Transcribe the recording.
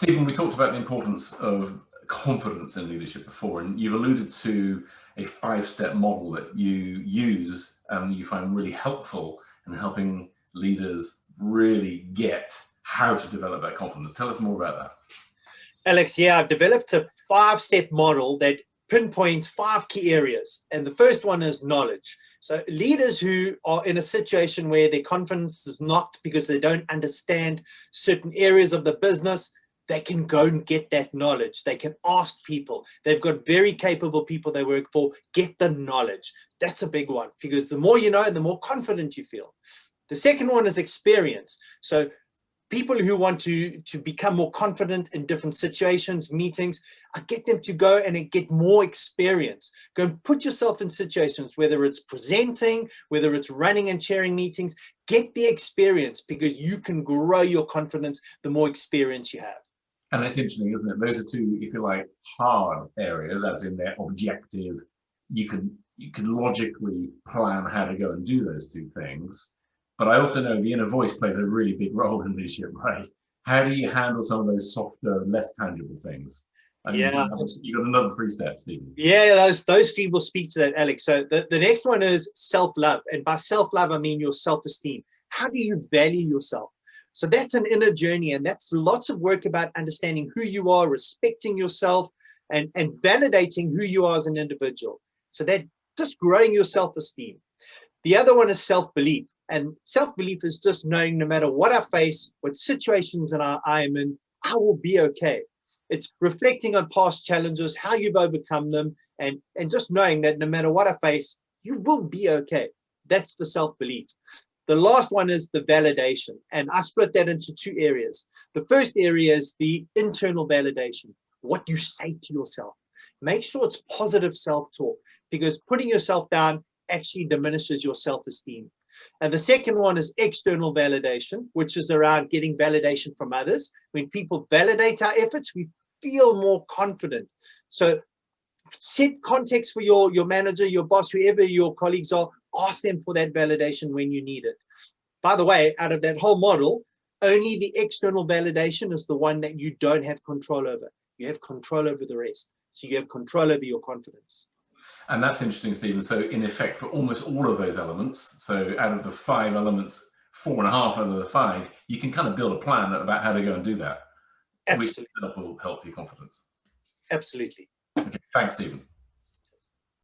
Stephen, we talked about the importance of confidence in leadership before, and you've alluded to a 5-step model that you use and you find really helpful in helping leaders really get how to develop that confidence. Tell us more about that. Alex, yeah, I've developed a 5-step model that pinpoints 5 key areas. And the first one is knowledge. So leaders who are in a situation where their confidence is knocked because they don't understand certain areas of the business, they can go and get that knowledge. They can ask people. They've got very capable people they work for. Get the knowledge. That's a big one, because the more you know, the more confident you feel. The second one is experience. So people who want to become more confident in different situations, meetings, I get them to go and get more experience. Go and put yourself in situations, whether it's presenting, whether it's running and chairing meetings, get the experience, because you can grow your confidence the more experience you have. And that's interesting, isn't it? Those are two, if you like, hard areas, as in their objective. You can logically plan how to go and do those two things. But I also know the inner voice plays a really big role in leadership, right? How do you handle some of those softer, less tangible things? And yeah, you've got another 3 steps, Stephen. Yeah, those 3 will speak to that, Alex. So the next one is self-love. And by self-love, I mean your self-esteem. How do you value yourself? So that's an inner journey, and that's lots of work about understanding who you are, respecting yourself, and validating who you are as an individual. So that just growing your self-esteem. The other one is self-belief. And self-belief is just knowing no matter what I face, what situations I am in, I will be okay. It's reflecting on past challenges, how you've overcome them, and just knowing that no matter what I face, you will be okay. That's the self-belief. The last one is the validation. And I split that into 2 areas. The first area is the internal validation, what you say to yourself. Make sure it's positive self-talk, because putting yourself down actually diminishes your self-esteem. And the second one is external validation, which is around getting validation from others. When people validate our efforts, we feel more confident. So set context for your manager, your boss, whoever your colleagues are. Ask them for that validation when you need it. By the way, out of that whole model, only the external validation is the one that you don't have control over. You have control over the rest. So you have control over your confidence. And that's interesting, Stephen. So in effect, for almost all of those elements, so out of the 5 elements, 4.5 out of the 5, you can kind of build a plan about how to go and do that. Absolutely. Which will help your confidence. Absolutely. Okay, thanks, Stephen.